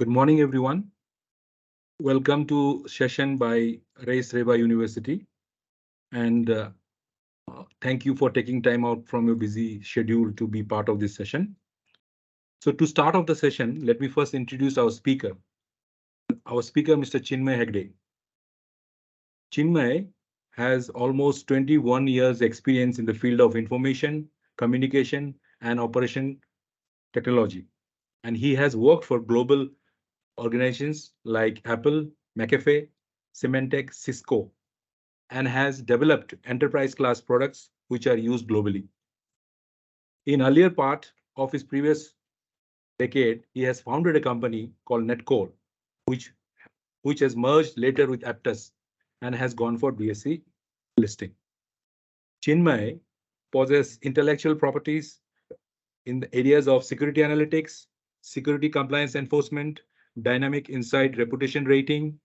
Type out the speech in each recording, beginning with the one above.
Good morning, everyone. Welcome to session by REVA University. And thank you for taking time out from your busy schedule to be part of this session. So to start off the session, let me first introduce our speaker. Our speaker, Mr. Chinmay Hegde. Chinmay has almost 21 years experience in the field of information, communication, and operation technology. And he has worked for global organizations like Apple, McAfee, Symantec, Cisco, and has developed enterprise class products which are used globally. In earlier part of his previous decade, he has founded a company called Netcore, which, which has merged later with Aptus and has gone for BSc listing. Chinmay possesses intellectual properties in the areas of security analytics, security compliance enforcement, dynamic insight reputation rating,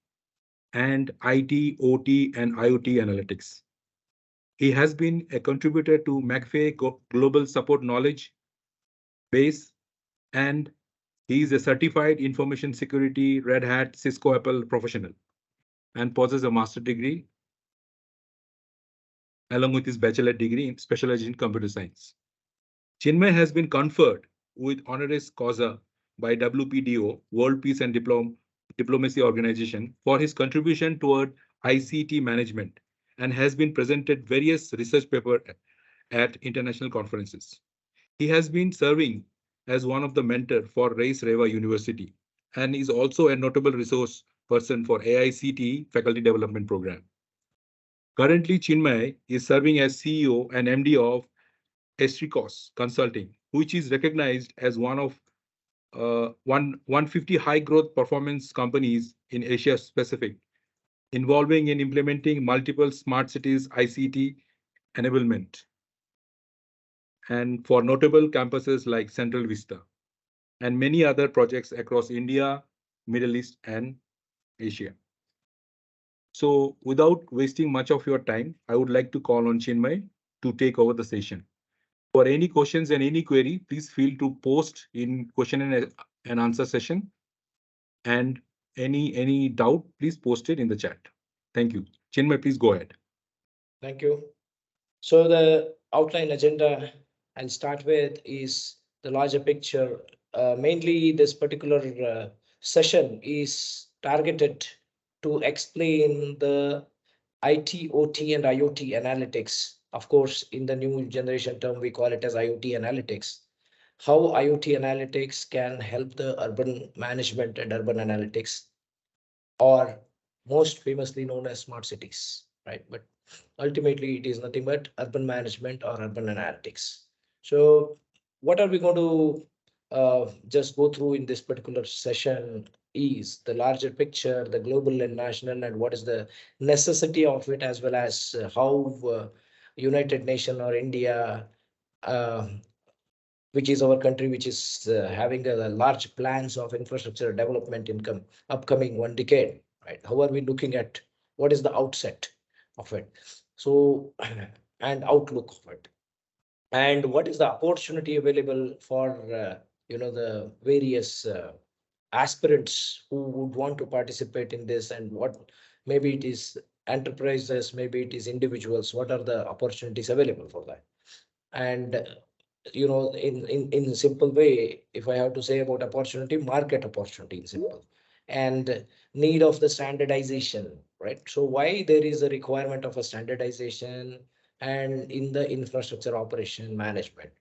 and IT, OT, and IoT analytics. He has been a contributor to McAfee Global Support Knowledge Base, and he is a certified information security Red Hat Cisco Apple professional and possesses a master's degree along with his bachelor degree in specialized in computer science. Chinmay has been conferred with honoris causa by WPDO, World Peace and Diplomacy Organization, for his contribution toward ICT management and has been presented various research papers at international conferences. He has been serving as one of the mentor for REVA University and is also a notable resource person for AICTE Faculty Development Program. Currently, Chinmay is serving as CEO and MD of Astrikos Consulting, which is recognized as one of 150 high growth performance companies in Asia Pacific, involving in implementing multiple smart cities ICT enablement and for notable campuses like Central Vista and many other projects across India, Middle East, and Asia. So without wasting much of your time, I would like to call on Chinmay to take over the session. For any questions and any query, please feel to post in question and answer session. And any doubt, please post it in the chat. Thank you. Chinmay, please go ahead. Thank you. So the outline agenda I'll start with is the larger picture. Mainly, this particular session is targeted to explain the IT, OT, and IoT analytics. Of course, in the new generation term, we call it as IoT analytics. How IoT analytics can help the urban management and urban analytics, or most famously known as smart cities, right? But ultimately, it is nothing but urban management or urban analytics. So, what are we going to just go through in this particular session is the larger picture, the global and national, and what is the necessity of it, as well as how United Nation or India, uh, which is our country, which is having a large plans of infrastructure development income upcoming 1 decade, right? How are we looking at what is the outset of it? So, and outlook of it, and what is the opportunity available for the various aspirants who would want to participate in this, and what maybe it is enterprises, maybe it is individuals, what are the opportunities available for that? And in simple way, if I have to say about opportunity, market opportunity in simple, and need of the standardization, right? So why there is a requirement of a standardization and in the infrastructure operation management.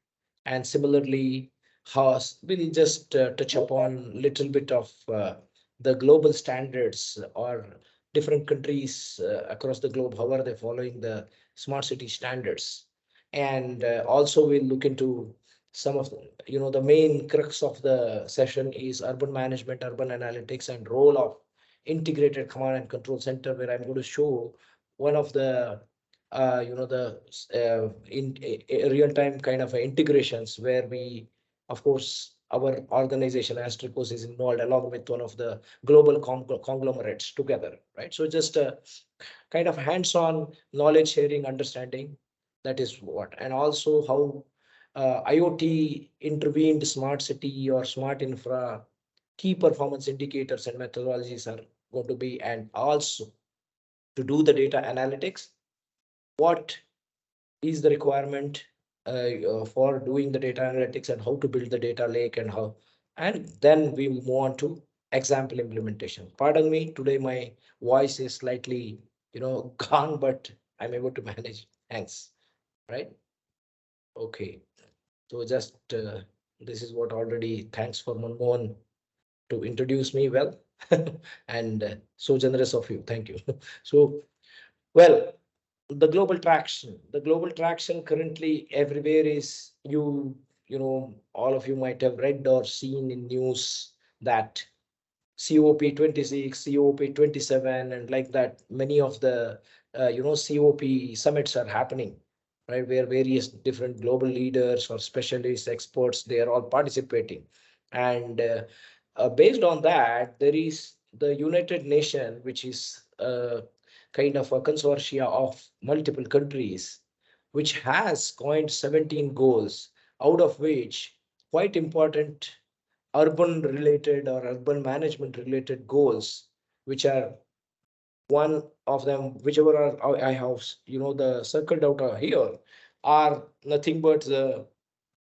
And similarly, how we'll just touch upon little bit of the global standards, or different countries across the globe, how are they following the smart city standards. And also we'll look into some of the main crux of the session is urban management, urban analytics, and role of integrated command and control center, where I'm going to show one of the the in real-time kind of integrations, where we, of course, our organization Astrikos is involved along with one of the global conglomerates together, right? So just a kind of hands-on knowledge sharing, understanding, that is what. And also how IoT intervened smart city or smart infra key performance indicators and methodologies are going to be, and also to do the data analytics, what is the requirement for doing the data analytics and how to build the data lake and how, and then we move on to example implementation. Pardon me, today my voice is slightly, gone, but I'm able to manage. Thanks. Right. Okay. So just this is what already. Thanks for Manmohan to introduce me well, and so generous of you. Thank you. So, well, the global traction currently everywhere is, all of you might have read or seen in news that COP26, COP27, and like that, many of the COP summits are happening, right? Where various different global leaders or specialists, experts, they are all participating, and based on that, there is the United Nations, which is kind of a consortia of multiple countries, which has coined 17 goals, out of which quite important urban related or urban management related goals, which are one of them, whichever are I have, the circled out here, are nothing but the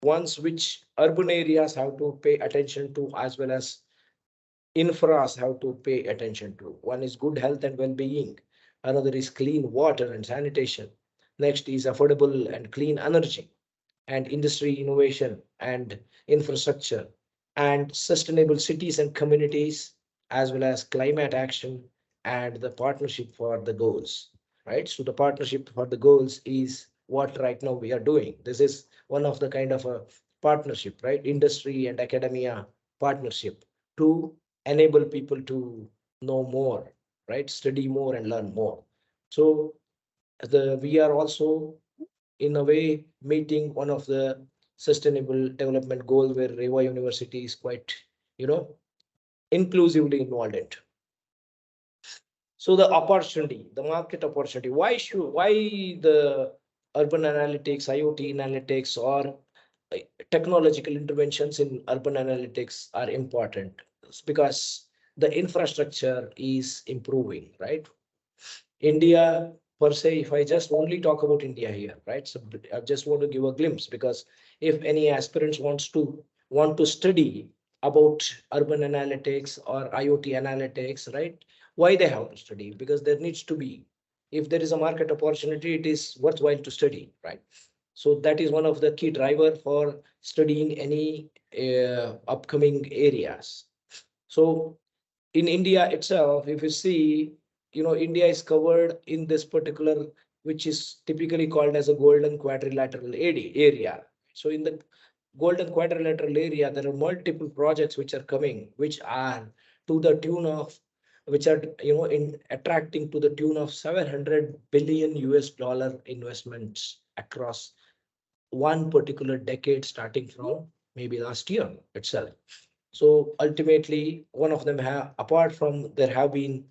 ones which urban areas have to pay attention to, as well as infras have to pay attention to. One is good health and well-being. Another is clean water and sanitation. Next is affordable and clean energy and industry innovation and infrastructure and sustainable cities and communities, as well as climate action and the partnership for the goals. Right. So the partnership for the goals is what right now we are doing. This is one of the kind of a partnership, right? Industry and academia partnership to enable people to know more, right? Study more and learn more. So the we are also in a way meeting one of the sustainable development goal where REVA University is quite, inclusively involved in. So the opportunity, the market opportunity, why the urban analytics, IoT analytics, or technological interventions in urban analytics are important? It's because the infrastructure is improving, right? India per se, if I just only talk about India here, right? So I just want to give a glimpse, because if any aspirants want to study about urban analytics or IoT analytics, right? Why they have to study? Because there needs to be, if there is a market opportunity, it is worthwhile to study, right? So that is one of the key driver for studying any upcoming areas. So in India itself, if you see, India is covered in this particular, which is typically called as a golden quadrilateral area. So in the golden quadrilateral area, there are multiple projects which are coming, which are to the tune of, which are, in attracting to the tune of 700 billion US dollar investments across one particular decade, starting from maybe last year itself. So ultimately, one of them have, apart from there have been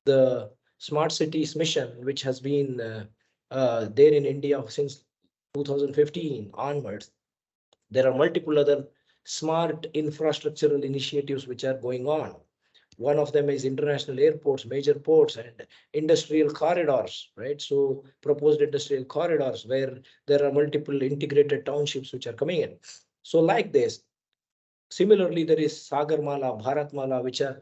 the smart cities mission, which has been there in India since 2015 onwards. There are multiple other smart infrastructural initiatives which are going on. One of them is international airports, major ports, and industrial corridors, right? So proposed industrial corridors where there are multiple integrated townships which are coming in. So like this, similarly, there is Sagarmala, Bharatmala, which are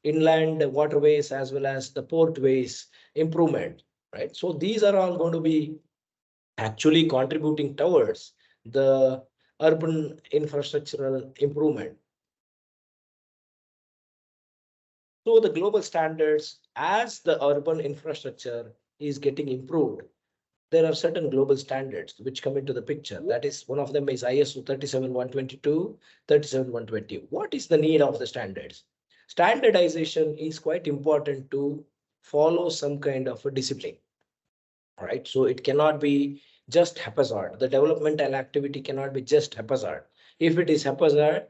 inland waterways as well as the portways improvement, right? So these are all going to be actually contributing towards the urban infrastructural improvement. So the global standards, as the urban infrastructure is getting improved, there are certain global standards which come into the picture. That is, one of them is ISO 37122, 37120. What is the need of the standards? Standardization is quite important to follow some kind of a discipline, right? So it cannot be just haphazard. The developmental activity cannot be just haphazard. If it is haphazard,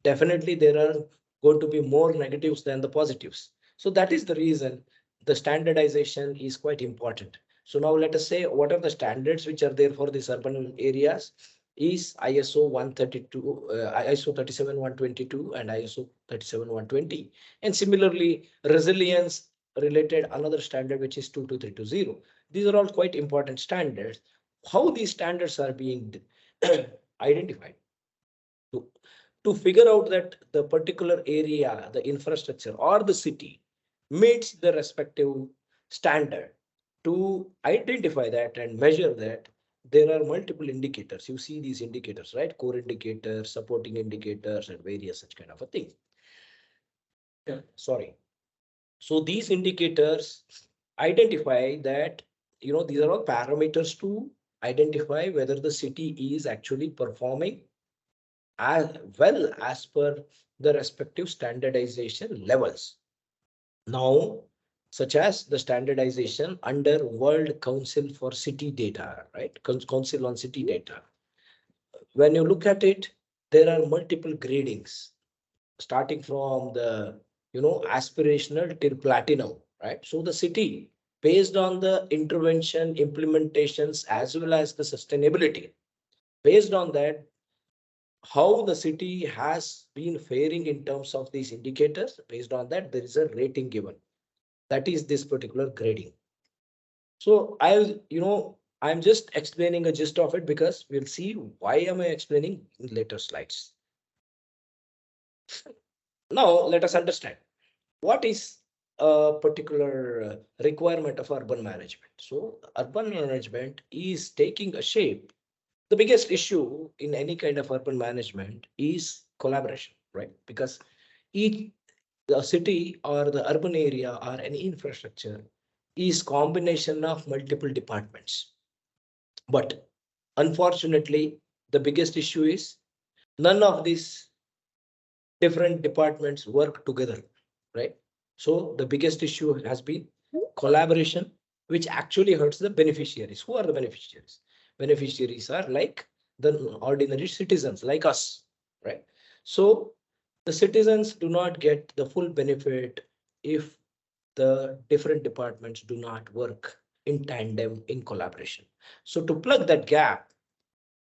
definitely there are going to be more negatives than the positives. So that is the reason the standardization is quite important. So now let us say, what are the standards which are there for these urban areas? is ISO 132, ISO 37122 and ISO 37120. And similarly, resilience related another standard, which is 22320. These are all quite important standards. How these standards are being identified to, to figure out that the particular area, the infrastructure or the city meets the respective standard. To identify that and measure that, there are multiple indicators. You see these indicators, right? Core indicators, supporting indicators, and various such kind of a thing. Yeah. Sorry. So these indicators identify that, these are all parameters to identify whether the city is actually performing as well as per the respective standardization levels. Now, such as the standardization under World Council for City Data, right? Council on City Data. When you look at it, there are multiple gradings, starting from the, aspirational till platinum, right? So the city, based on the intervention, implementations, as well as the sustainability, based on that, how the city has been faring in terms of these indicators, based on that, there is a rating given. That is this particular grading. So I'm just explaining a gist of it because we'll see why am I explaining in later slides. Now let us understand what is a particular requirement of urban management. So urban management is taking a shape. The biggest issue in any kind of urban management is collaboration, right? Because each the city or the urban area or any infrastructure is combination of multiple departments. But unfortunately, the biggest issue is none of these different departments work together, right? So the biggest issue has been collaboration, which actually hurts the beneficiaries. Who are the beneficiaries? Beneficiaries are like the ordinary citizens like us, right? So the citizens do not get the full benefit if the different departments do not work in tandem, in collaboration. So to plug that gap,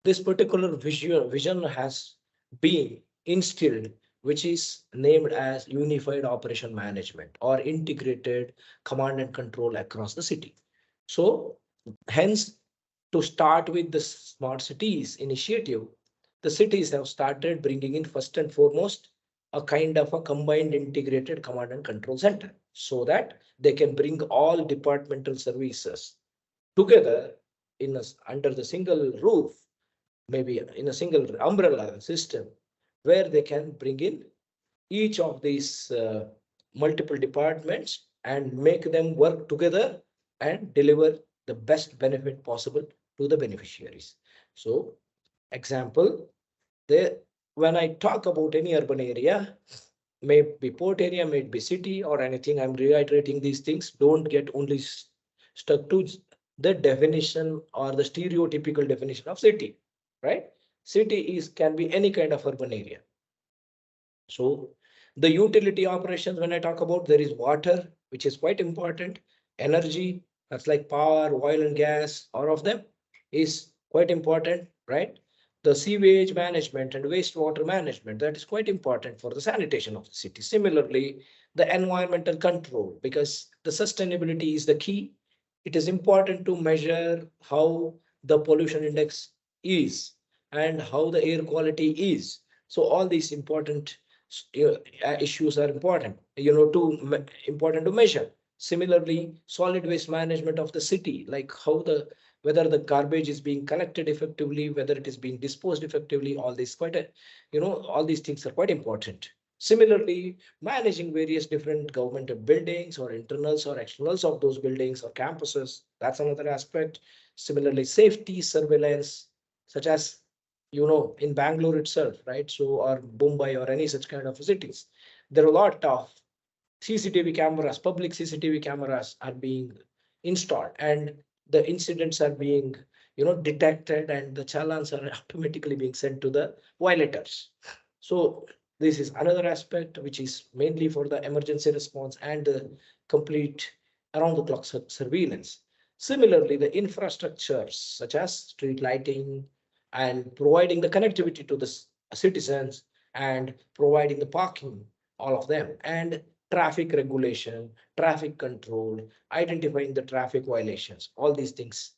this particular vision has been instilled, which is named as unified operation management or integrated command and control across the city. So hence, to start with the smart cities initiative, the cities have started bringing in first and foremost a kind of a combined integrated command and control center so that they can bring all departmental services together under the single roof, maybe in a single umbrella system, where they can bring in each of these multiple departments and make them work together and deliver the best benefit possible to the beneficiaries. So example, there, when I talk about any urban area, may be port area, may be city or anything, I'm reiterating these things. Don't get only stuck to the definition or the stereotypical definition of city, right? City is can be any kind of urban area. So the utility operations, when I talk about, there is water, which is quite important, energy, that's like power, oil and gas, all of them is quite important, right? The sewage management and wastewater management, that is quite important for the sanitation of the city. Similarly, the environmental control, because the sustainability is the key. It is important to measure how the pollution index is and how the air quality is. So all these important issues are important, important to measure. Similarly, solid waste management of the city, like how whether the garbage is being collected effectively, whether it is being disposed effectively, all these all these things are quite important. Similarly, managing various different government buildings or internals or externals of those buildings or campuses, that's another aspect. Similarly, safety surveillance, such as in Bangalore itself, right? So, or Mumbai or any such kind of cities, there are a lot of CCTV cameras, public CCTV cameras are being installed, and the incidents are being, detected, and the challans are automatically being sent to the violators. So this is another aspect which is mainly for the emergency response and the complete around the clock surveillance. Similarly, the infrastructures such as street lighting, and providing the connectivity to the citizens and providing the parking, all of them, and traffic regulation, traffic control, identifying the traffic violations, all these things,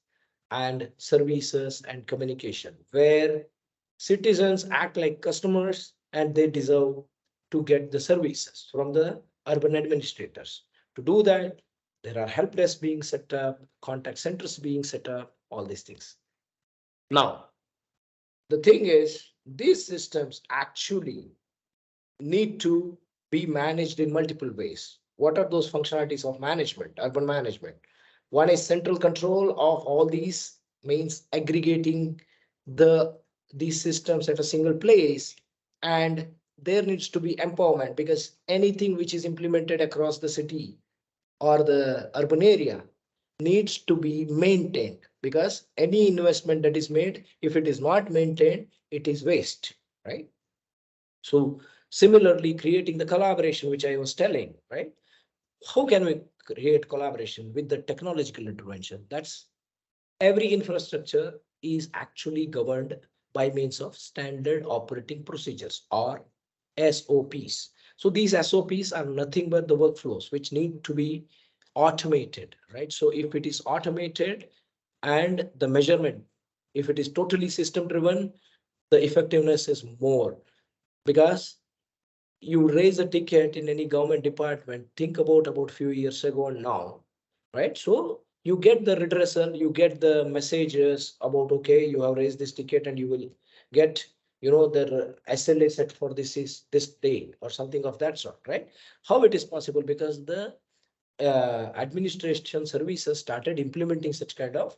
and services and communication, where citizens act like customers and they deserve to get the services from the urban administrators. To do that, there are help desks being set up, contact centers being set up, all these things. Now, the thing is, these systems actually need to be managed in multiple ways. What are those functionalities of management, urban management? One is central control of all these, means aggregating the these systems at a single place, and there needs to be empowerment, because anything which is implemented across the city or the urban area needs to be maintained, because any investment that is made, if it is not maintained, it is waste, right? So similarly, creating the collaboration, which I was telling, right? How can we create collaboration with the technological intervention? That's every infrastructure is actually governed by means of standard operating procedures, or SOPs. So these SOPs are nothing but the workflows which need to be automated, right? So if it is automated, and the measurement, if it is totally system driven, the effectiveness is more, because you raise a ticket in any government department, think about few years ago and now, right? So you get the redressal, you get the messages about, okay, you have raised this ticket and you will get, the SLA set for this is this day or something of that sort, right? How it is possible? Because the administration services started implementing such kind of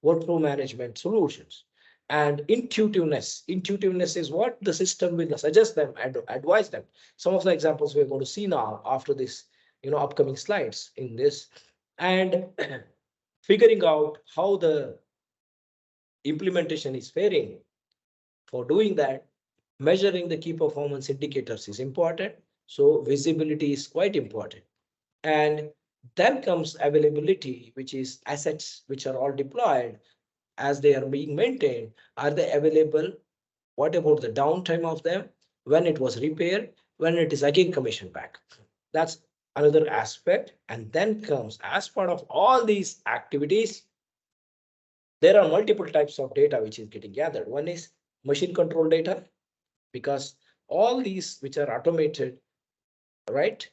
workflow management solutions. And intuitiveness is what the system will suggest them and advise them. Some of the examples we're going to see now after this, upcoming slides in this, and figuring out how the implementation is faring. For doing that, measuring the key performance indicators is important, so visibility is quite important. And then comes availability, which is assets which are all deployed as they are being maintained. Are they available? What about the downtime of them? When it was repaired, when it is again commissioned back? That's another aspect. And then comes, as part of all these activities, there are multiple types of data which is getting gathered. One is machine control data, because all these which are automated, right,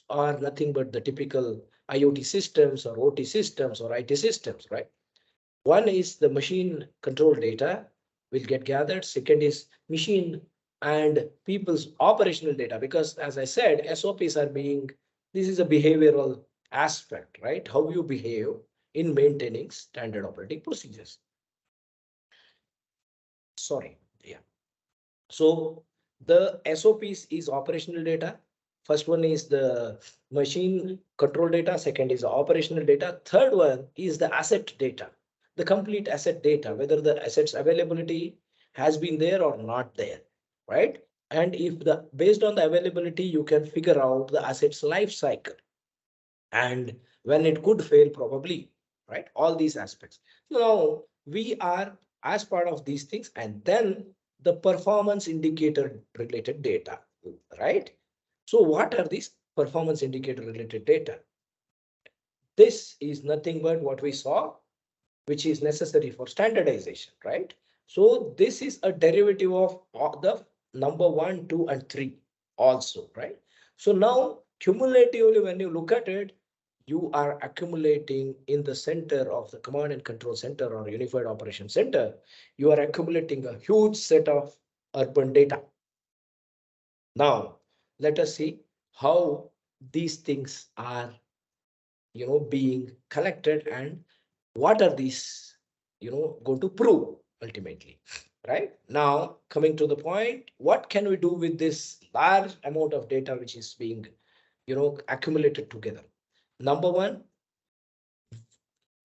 are nothing but the typical IoT systems or OT systems or IT systems, right? One is the machine control data will get gathered. Second is machine and people's operational data, because as I said, SOPs are being, this is a behavioral aspect, right? How you behave in maintaining standard operating procedures. Sorry, yeah. So the SOPs is operational data. First one is the machine control data. Second is the operational data. Third one is the asset data, the complete asset data, whether the assets availability has been there or not there, right? And if the based on the availability, you can figure out the assets life cycle and when it could fail probably, right? All these aspects. Now we are as part of these things, and then the performance indicator related data, right? So what are these performance indicator related data? This is nothing but what we saw, which is necessary for standardization, right? So this is a derivative of the number 1, 2, and 3 also, right? So now cumulatively, when you look at it, you are accumulating in the center of the command and control center or unified operation center, you are accumulating a huge set of urban data. Now, let us see how these things are, being collected, and what are these, going to prove ultimately, right? Now, coming to the point, what can we do with this large amount of data which is being, accumulated together? Number one,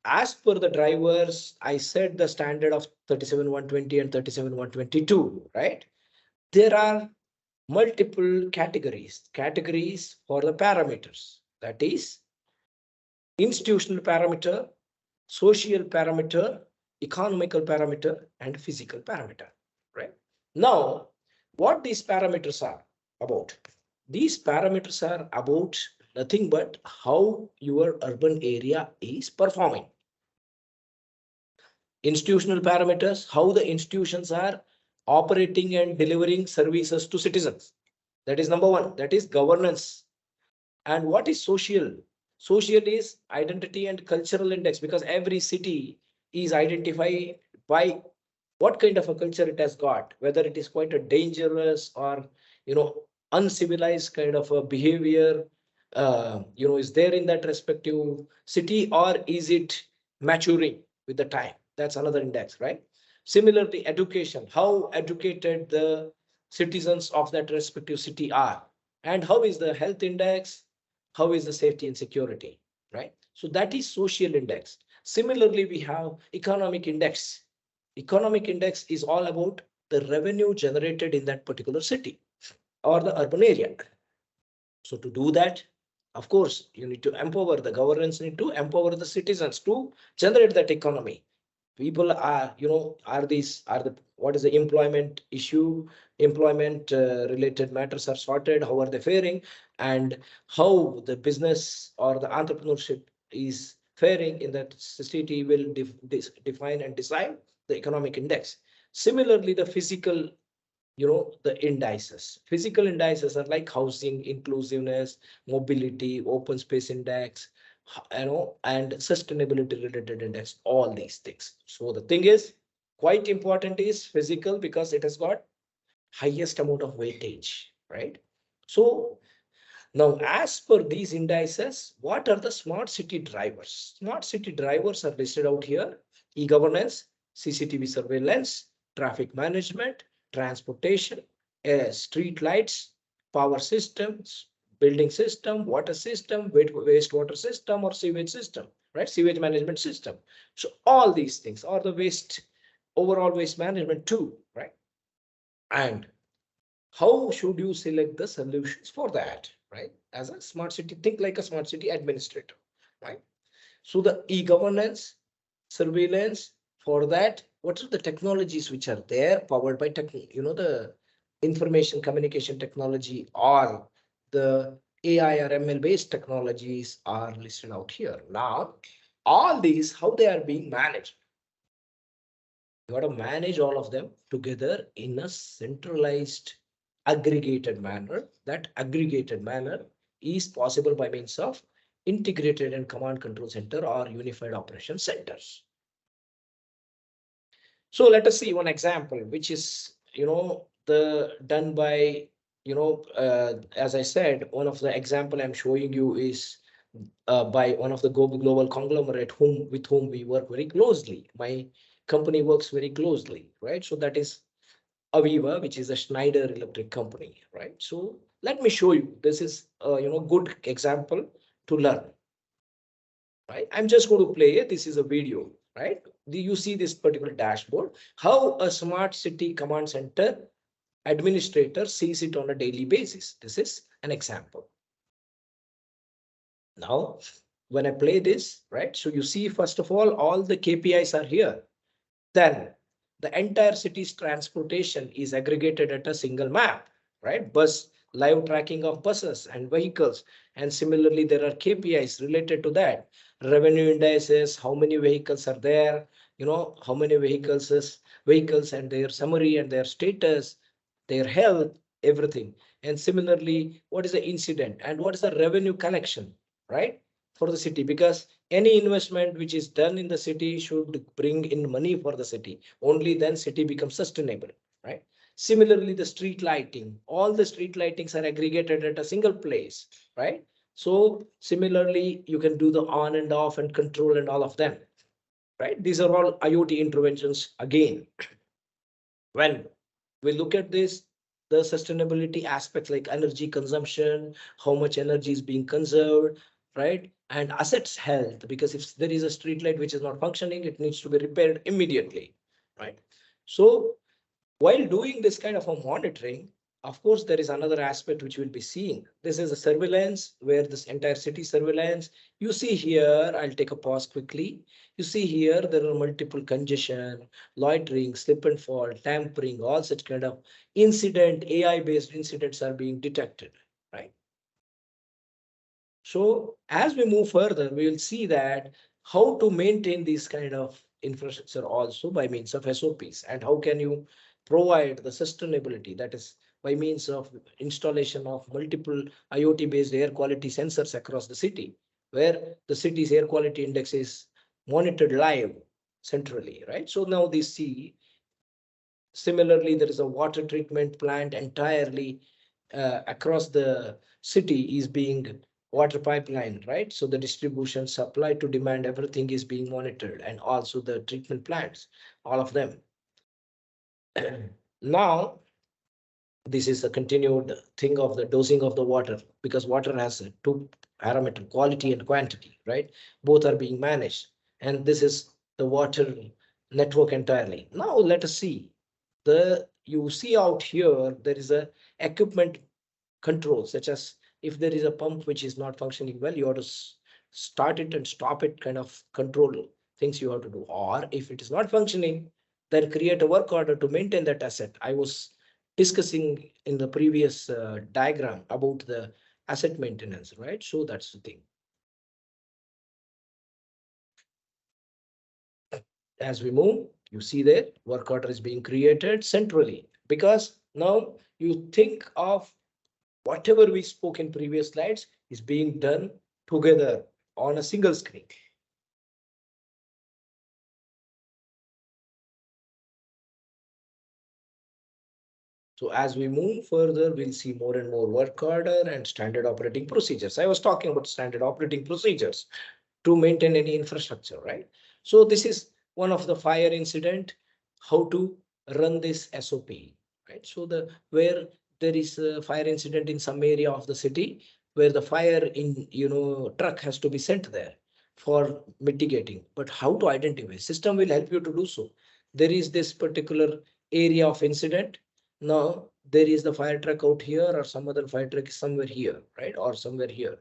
as per the drivers, I said the standard of 37120 and 37122, right? There are multiple categories for the parameters. That is institutional parameter, social parameter, economical parameter and physical parameter, right? Now, what these parameters are about? These parameters are about nothing but how your urban area is performing. Institutional parameters, how the institutions are operating and delivering services to citizens. That is number one, that is governance. And what is social? Social is identity and cultural index, because every city is identified by what kind of a culture it has got, whether it is quite a dangerous or uncivilized kind of a behavior is there in that respective city, or is it maturing with the time? That's another index, right? Similarly, education, how educated the citizens of that respective city are, and how is the health index, how is the safety and security, right? So that is social index. Similarly, we have economic index. Economic index is all about the revenue generated in that particular city or the urban area. So to do that, of course, you need to empower the governance, need to empower the citizens to generate that economy. People are, are the, what is the employment issue? Employment related matters are sorted. How are they faring? And how the business or the entrepreneurship is faring in that city will define and decide the economic index. Similarly, the physical, the indices. Physical indices are like housing, inclusiveness, mobility, open space index, and sustainability related index, all these things. So the thing is, quite important is physical, because it has got highest amount of weightage, right? So now, as per these indices, what are the smart city drivers? Smart city drivers are listed out here: e-governance, CCTV surveillance, traffic management, transportation, street lights, power systems, building system, water system, wastewater system, or sewage system, right? Sewage management system. So all these things, or the waste, overall waste management too, right? And how should you select the solutions for that, right? As a smart city, think like a smart city administrator, right? So the e-governance, surveillance, for that, what are the technologies which are there powered by the information communication technology, or the AI or ML based technologies are listed out here. Now, all these, how they are being managed? You got to manage all of them together in a centralized, aggregated manner. That aggregated manner is possible by means of integrated and command control center or unified operation centers. So let us see one example, which is, the done by, as I said, one of the example I'm showing you is by one of the global conglomerate with whom we work very closely. My company works very closely, right? So that is Aviva, which is a Schneider Electric company, right? So let me show you. This is a good example to learn, right? I'm just going to play it. This is a video, right? You see this particular dashboard, how a smart city command center administrator sees it on a daily basis. This is an example. Now, when I play this, right? So you see, first of all the KPIs are here. Then the entire city's transportation is aggregated at a single map, right? Bus, live tracking of buses and vehicles. And similarly, there are KPIs related to that. Revenue indices, how many vehicles are there, how many vehicles and their summary and their status, their health, everything. And similarly, what is the incident and what is the revenue collection, right? For the city, because any investment which is done in the city should bring in money for the city. Only then city becomes sustainable, right? Similarly, the street lighting, all the street lightings are aggregated at a single place, right? So similarly, you can do the on and off and control and all of them, right? These are all IoT interventions again. When we look at this, the sustainability aspects like energy consumption, how much energy is being conserved, right? And assets health, because if there is a street light which is not functioning, it needs to be repaired immediately, right? So while doing this kind of a monitoring, of course, there is another aspect which we'll be seeing. This is a surveillance where this entire city surveillance. You see here, I'll take a pause quickly. You see here, there are multiple congestion, loitering, slip and fall, tampering, all such kind of incident, AI-based incidents are being detected, right? So as we move further, we will see that how to maintain this kind of infrastructure also by means of SOPs, and how can you provide the sustainability, that is by means of installation of multiple IoT based air quality sensors across the city, where the city's air quality index is monitored live centrally, right? So now they see, similarly, there is a water treatment plant entirely across the city is being water pipeline, right? So the distribution, supply to demand, everything is being monitored, and also the treatment plants, all of them. Now, this is a continued thing of the dosing of the water, because water has two parameter, quality and quantity, right? Both are being managed, and this is the water network entirely. Now let us see, the you see out here there is a equipment control, such as if there is a pump which is not functioning well, you have to start it and stop it, kind of control things you have to do. Or if it is not functioning, then create a work order to maintain that asset. I was discussing in the previous diagram about the asset maintenance, right? So that's the thing. As we move, you see there work order is being created centrally, because now you think of whatever we spoke in previous slides is being done together on a single screen. So as we move further, we'll see more and more work order and standard operating procedures. I was talking about standard operating procedures to maintain any infrastructure, right? So this is one of the fire incident, how to run this SOP, right? So where there is a fire incident in some area of the city, where the fire in truck has to be sent there for mitigating. But how to identify? System will help you to do so. There is this particular area of incident. Now there is the fire truck out here, or some other fire truck is somewhere here, right? Or somewhere here.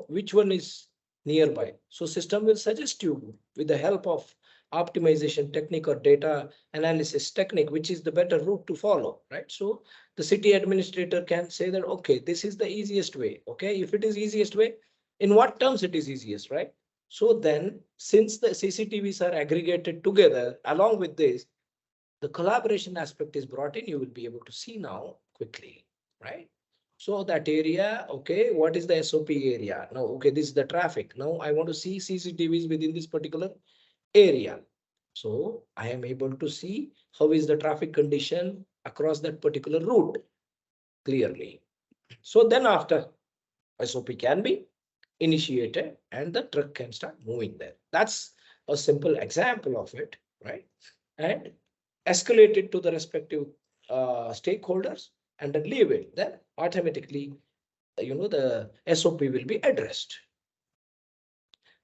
Which one is nearby? So system will suggest you with the help of optimization technique or data analysis technique, which is the better route to follow, right? So the city administrator can say that, okay, this is the easiest way. Okay, if it is easiest way, in what terms it is easiest, right? So then, since the CCTVs are aggregated together, along with this, the collaboration aspect is brought in, you will be able to see now quickly, right? So that area, okay, what is the SOP area? Now, okay, this is the traffic. Now I want to see CCTVs within this particular area. So I am able to see how is the traffic condition across that particular route clearly. So then after, SOP can be initiated and the truck can start moving there. That's a simple example of it, right? And escalate it to the respective stakeholders and then leave it. Then automatically, the SOP will be addressed.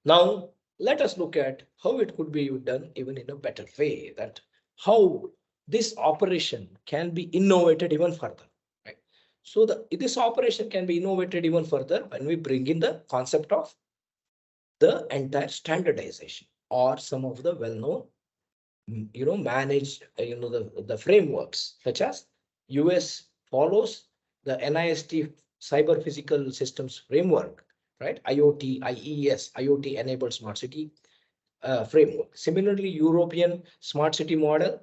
Now, let us look at how it could be done even in a better way, that how this operation can be innovated even further, right? So this operation can be innovated even further when we bring in the concept of the entire standardization, or some of the well-known managed the frameworks, such as US follows the NIST cyber physical systems framework, right? IoT enabled smart city framework. Similarly, European smart city model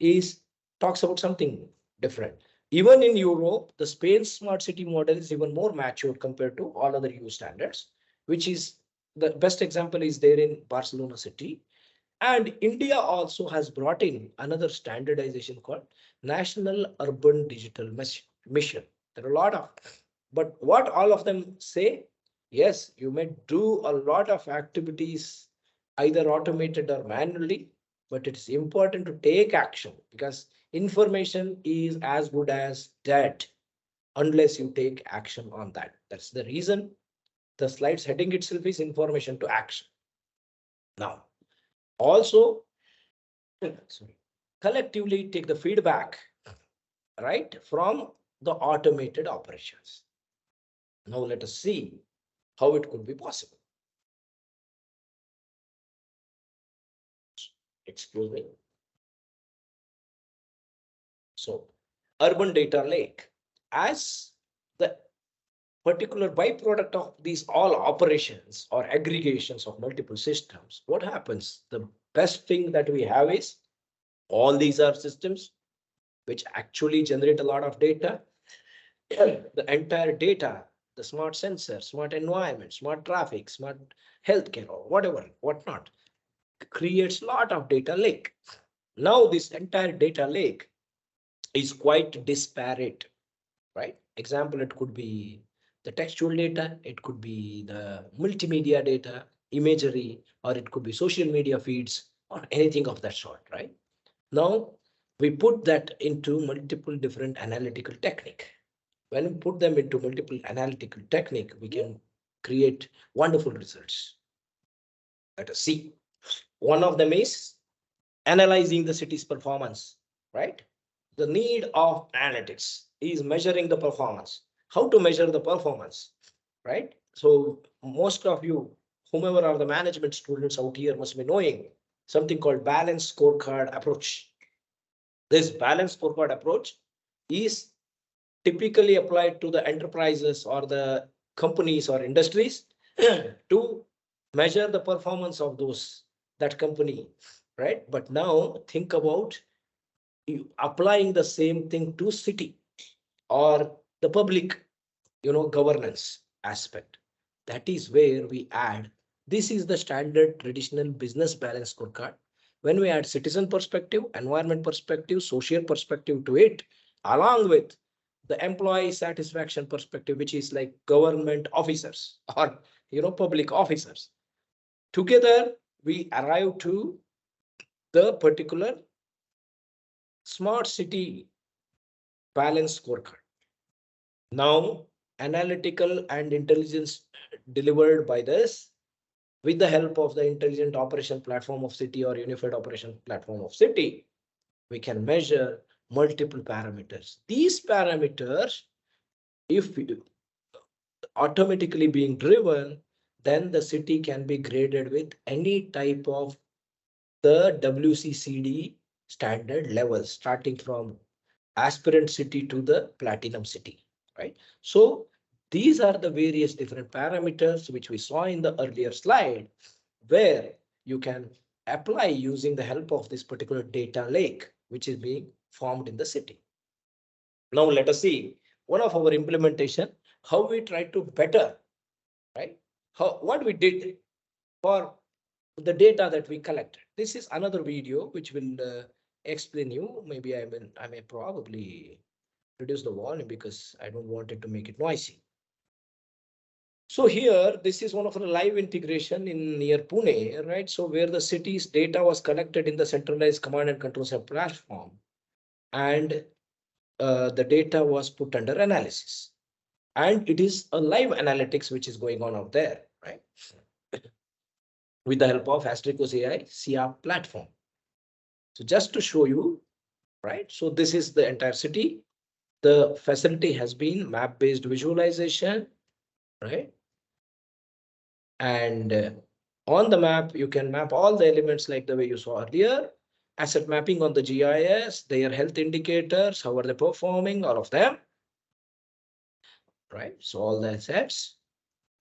is talks about something different. Even in Europe, the Spain smart city model is even more mature compared to all other EU standards, which is the best example is there in Barcelona city. And India also has brought in another standardization called National Urban Digital Mission. There are a lot of, but what all of them say, yes, you may do a lot of activities either automated or manually, but it's important to take action, because information is as good as dead unless you take action on that. That's the reason the slide's heading itself is information to action. Now, also, sorry, collectively take the feedback, right, from the automated operations. Now let us see how it could be possible. Excuse me. So urban data lake, as the particular byproduct of these all operations or aggregations of multiple systems, what happens? The best thing that we have is all these are systems which actually generate a lot of data. The entire data, the smart sensor, smart environment, smart traffic, smart healthcare, or whatever, whatnot, creates a lot of data lake. Now this entire data lake is quite disparate, right? Example, it could be the textual data, it could be the multimedia data, imagery, or it could be social media feeds, or anything of that sort, right? Now we put that into multiple different analytical technique. When we put them into multiple analytical technique, we can create wonderful results. Let us see. One of them is analyzing the city's performance, right? The need of analytics is measuring the performance. How to measure the performance, right? So most of you, whomever are the management students out here, must be knowing something called balanced scorecard approach. This balanced scorecard approach is typically applied to the enterprises or the companies or industries to measure the performance of those that company, right? But now think about you applying the same thing to city or the public, governance aspect. That is where we add, this is the standard traditional business balance scorecard. When we add citizen perspective, environment perspective, social perspective to it, along with the employee satisfaction perspective, which is like government officers or public officers, together we arrive to the particular smart city balance scorecard. Now, analytical and intelligence delivered by this with the help of the intelligent operation platform of city or unified operation platform of city, we can measure multiple parameters. These parameters, if automatically being driven, then the city can be graded with any type of the WCCD standard levels, starting from aspirant city to the platinum city, right? So these are the various different parameters which we saw in the earlier slide, where you can apply using the help of this particular data lake, which is being formed in the city. Now let us see one of our implementation, how we try to better, right? What we did for the data that we collected. This is another video which will explain you. Maybe I may probably reduce the volume because I don't want it to make it noisy. So here, this is one of the live integration in near Pune, right? So where the city's data was collected in the centralized command and control center platform, and the data was put under analysis. And it is a live analytics which is going on out there, right? With the help of Astrikos AI CR platform. So just to show you, right? So this is the entire city. The facility has been map-based visualization, right? And on the map, you can map all the elements like the way you saw earlier. Asset mapping on the GIS, their health indicators, how are they performing, all of them, right? So all the assets.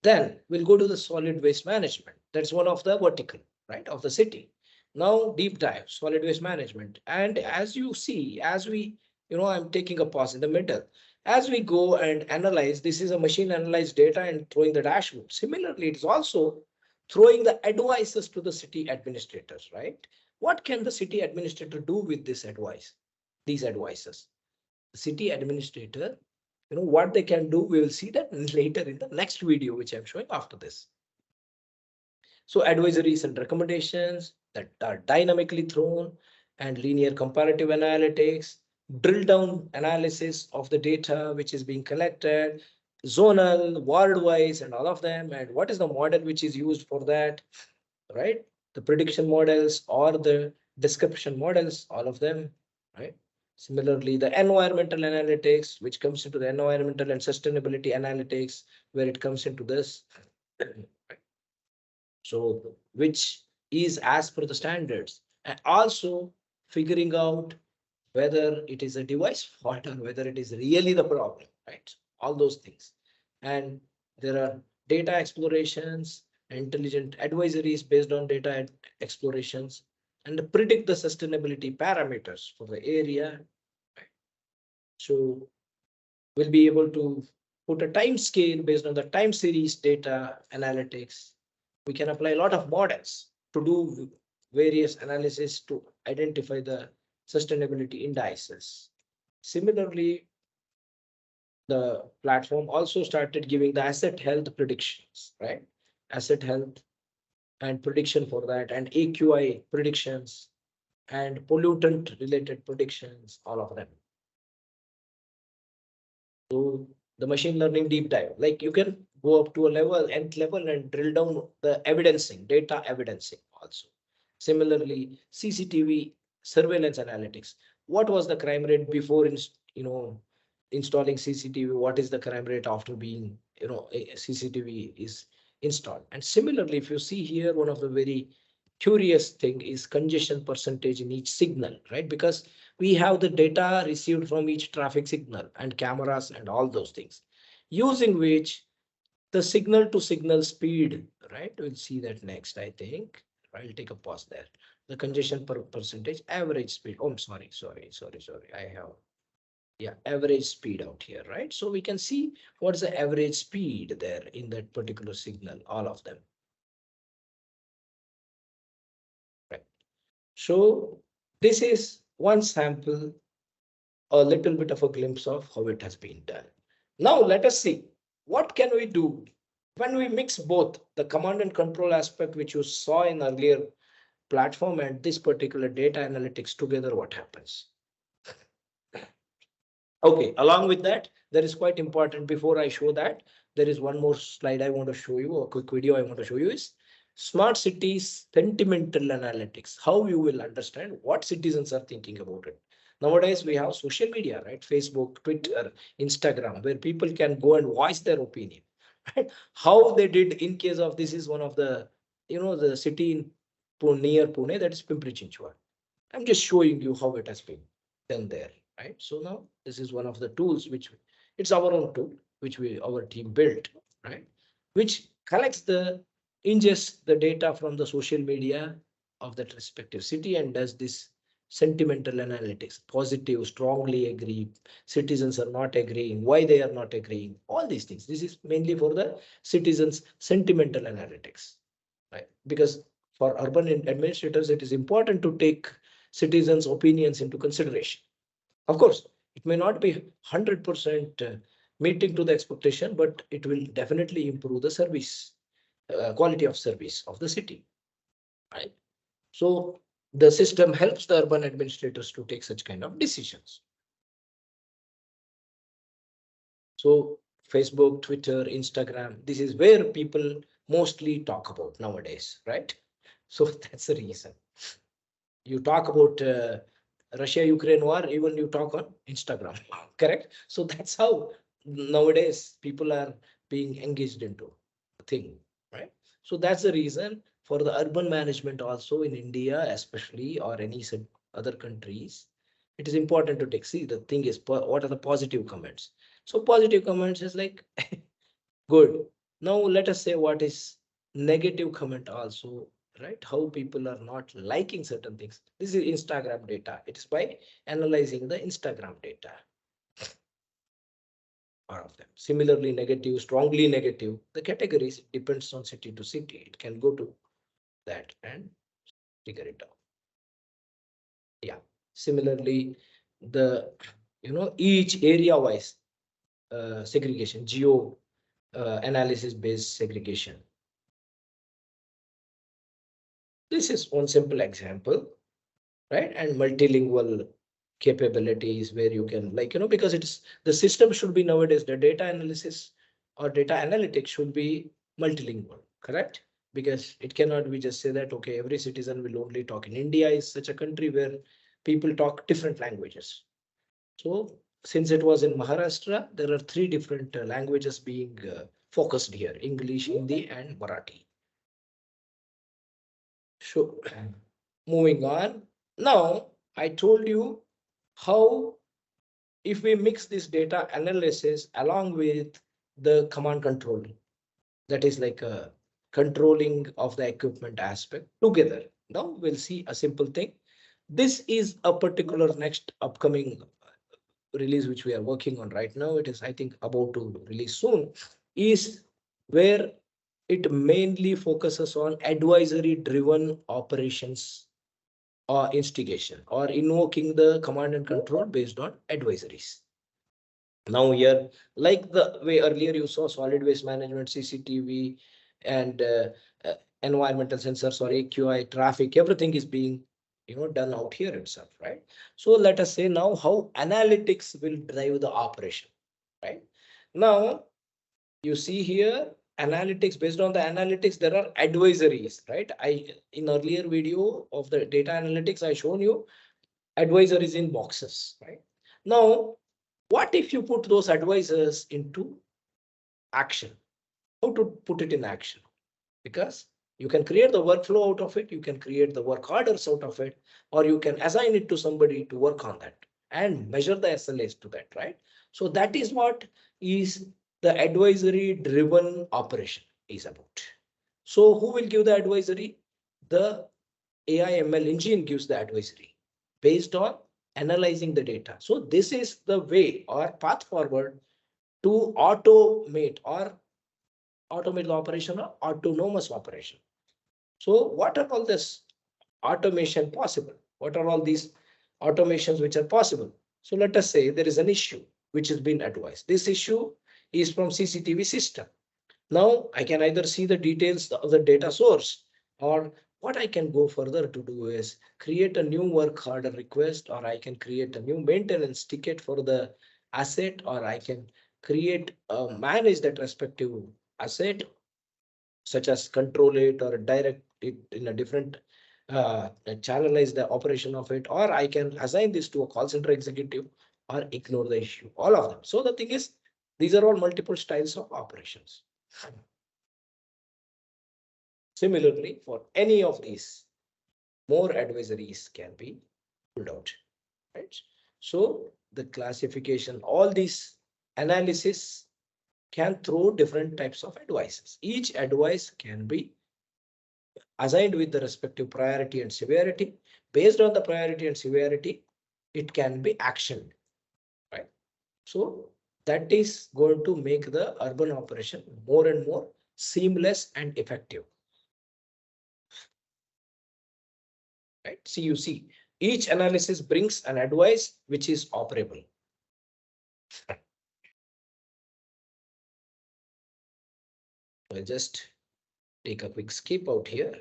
Then we'll go to the solid waste management. That's one of the vertical, right, of the city. Now deep dive, solid waste management. And as you see, as we, I'm taking a pause in the middle. As we go and analyze, this is a machine analyzed data and throwing the dashboard. Similarly, it is also throwing the advices to the city administrators, right? What can the city administrator do with this advice, these advices? The city administrator, what they can do, we will see that later in the next video, which I'm showing after this. So advisories and recommendations that are dynamically thrown, and linear comparative analytics, drill down analysis of the data which is being collected, zonal, ward wise, and all of them. And what is the model which is used for that, right? The prediction models or the description models, all of them, right? Similarly, the environmental analytics, which comes into the environmental and sustainability analytics, where it comes into this. So, which is as per the standards, and also figuring out whether it is a device fault or whether it is really the problem, right? All those things. And there are data explorations, intelligent advisories based on data explorations, and predict the sustainability parameters for the area. So we'll be able to put a time scale based on the time series data analytics. We can apply a lot of models to do various analysis to identify the sustainability indices. Similarly, the platform also started giving the asset health predictions, right? Asset health and prediction for that, and AQI predictions and pollutant related predictions, all of them. So the machine learning deep dive, like you can go up to a level, nth level, and drill down the evidencing, data evidencing also. Similarly, CCTV surveillance analytics. What was the crime rate before installing CCTV? What is the crime rate after being a CCTV is installed? And similarly, if you see here, one of the very curious thing is congestion percentage in each signal, right? Because we have the data received from each traffic signal and cameras and all those things, using which the signal to signal speed, right? We'll see that next, I think. I'll take a pause there. The congestion percentage, average speed. Oh, I'm sorry. I have, yeah, average speed out here, right? So we can see what's the average speed there in that particular signal, all of them. Right. So this is one sample, a little bit of a glimpse of how it has been done. Now let us see what can we do when we mix both the command and control aspect, which you saw in earlier platform, and this particular data analytics together, what happens? Okay, along with that, there is quite important, before I show that, there is one more slide I want to show you, a quick video I want to show you is smart cities sentimental analytics, how you will understand what citizens are thinking about it. Nowadays, we have social media, right? Facebook, Twitter, Instagram, where people can go and voice their opinion. Right? How they did in case of this is one of the, the city in near Pune, that is Pimpri Chinchwad. I'm just showing you how it has been done there, right? So now this is one of the tools which it's our own tool, which our team built, right? Which collects ingests the data from the social media of that respective city and does this sentimental analytics, positive, strongly agree, citizens are not agreeing, why they are not agreeing, all these things. This is mainly for the citizens sentimental analytics, right? Because for urban administrators, it is important to take citizens' opinions into consideration. Of course, it may not be 100% meeting to the expectation, but it will definitely improve the service, quality of service of the city, right? So the system helps the urban administrators to take such kind of decisions. So Facebook, Twitter, Instagram, this is where people mostly talk about nowadays, right? So that's the reason. You talk about Russia-Ukraine war, even you talk on Instagram, correct? So that's how nowadays people are being engaged into the thing, right? So that's the reason for the urban management also in India, especially, or any other countries, it is important to take. See, the thing is, what are the positive comments? So positive comments is like, good. Now let us say what is negative comment also, right? How people are not liking certain things. This is Instagram data. It is by analyzing the Instagram data. All of them. Similarly, negative, strongly negative. The categories depends on city to city. It can go to that and figure it out. Yeah. Similarly, the each area wise segregation, geo analysis based segregation. This is one simple example, right? And multilingual capabilities where you can, because it's the system should be nowadays, the data analysis or data analytics should be multilingual, correct? Because it cannot be just say that, okay, every citizen will only talk in India is such a country where people talk different languages. So since it was in Maharashtra, there are three different languages being focused here: English, Hindi, and Marathi. So moving on. Now I told you how if we mix this data analysis along with the command control, that is like a controlling of the equipment aspect together. Now we'll see a simple thing. This is a particular next upcoming release which we are working on right now. It is, I think, about to release soon, is where it mainly focuses on advisory driven operations or instigation or invoking the command and control based on advisories. Now here, like the way earlier you saw solid waste management, CCTV, and environmental sensors or AQI, traffic, everything is being done out here itself, right? So let us say now how analytics will drive the operation, right? Now you see here analytics, based on the analytics there are advisories, right? I in earlier video of the data analytics I shown you advisories in boxes, right? Now what if you put those advisors into action? How to put it in action? Because you can create the workflow out of it, you can create the work orders out of it, or you can assign it to somebody to work on that and measure the SLAs to that, right? So that is what is the advisory driven operation is about. So who will give the advisory? The AI ML engine gives the advisory based on analyzing the data. So this is the way or path forward to automate the operation or autonomous operation. So what are all this automation possible? What are all these automations which are possible? So let us say there is an issue which has been advised. This issue is from CCTV system. Now I can either see the details of the data source, or what I can go further to do is create a new work order request, or I can create a new maintenance ticket for the asset, or I can create manage that respective asset, such as control it or direct it in a different channelize the operation of it, or I can assign this to a call center executive or ignore the issue, all of them. So the thing is, these are all multiple styles of operations. Similarly, for any of these, more advisories can be pulled out, right? So the classification, all these analysis can throw different types of advices. Each advice can be assigned with the respective priority and severity. Based on the priority and severity, it can be actioned, right? So that is going to make the urban operation more and more seamless and effective, right? See, you see, each analysis brings an advice which is operable. I'll just take a quick skip out here,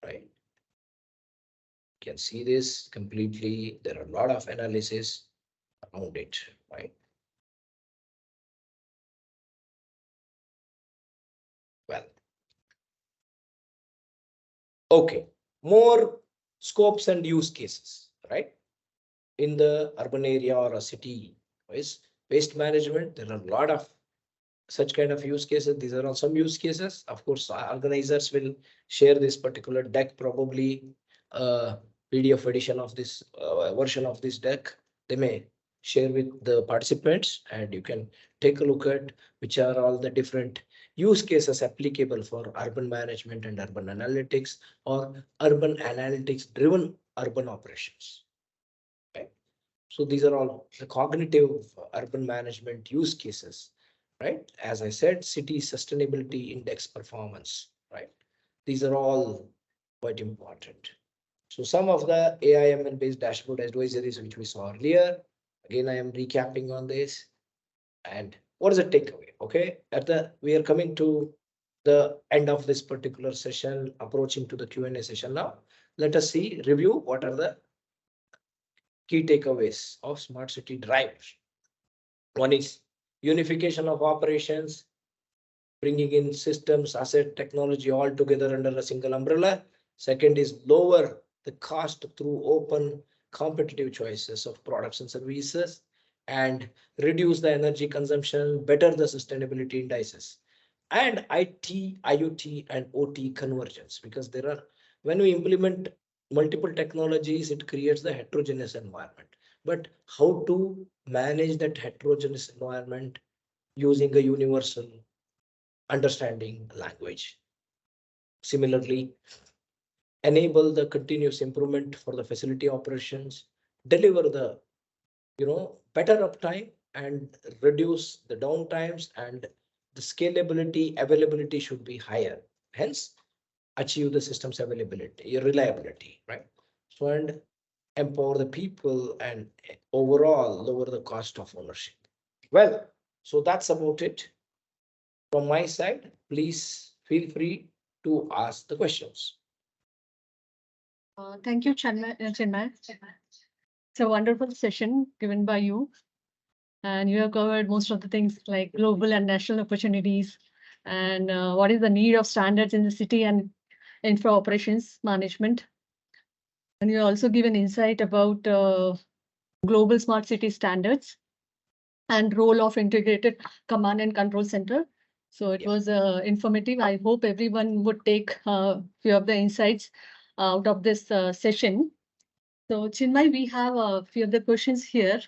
right? You can see this completely. There are a lot of analysis around it, right? Well, okay, more scopes and use cases, right? In the urban area or a city waste management, there are a lot of such kind of use cases. These are all some use cases. Of course, organizers will share this particular deck, probably PDF edition of this version of this deck. They may share with the participants, and you can take a look at which are all the different use cases applicable for urban management and urban analytics, or urban analytics driven urban operations. Okay. So these are all the cognitive urban management use cases, right? As I said, city sustainability index performance, right? These are all quite important. So some of the AIML based dashboard advisories which we saw earlier, again, I am recapping on this. And what is the takeaway? Okay, we are coming to the end of this particular session, approaching to the Q&A session now. Let us see, review what are the key takeaways of smart city drivers. One is unification of operations, bringing in systems, asset, technology all together under a single umbrella. Second is lower the cost through open competitive choices of products and services. and reduce the energy consumption, better the sustainability indices, and IoT and OT convergence, because there are, when we implement multiple technologies, it creates the heterogeneous environment. But how to manage that heterogeneous environment using a universal understanding language? Similarly, enable the continuous improvement for the facility operations, deliver the better uptime and reduce the downtimes, and the scalability availability should be higher, hence achieve the system's availability reliability, right? So, and empower the people and overall lower the cost of ownership. Well, so that's about it from my side. Please feel free to ask the questions. Thank you, Chinmay. It's a wonderful session given by you, and you have covered most of the things like global and national opportunities, and what is the need of standards in the city and infra operations management. And you also give an insight about global smart city standards and role of integrated command and control center. So it was informative. I hope everyone would take a few of the insights out of this session. So Chinmay, we have a few of the questions here.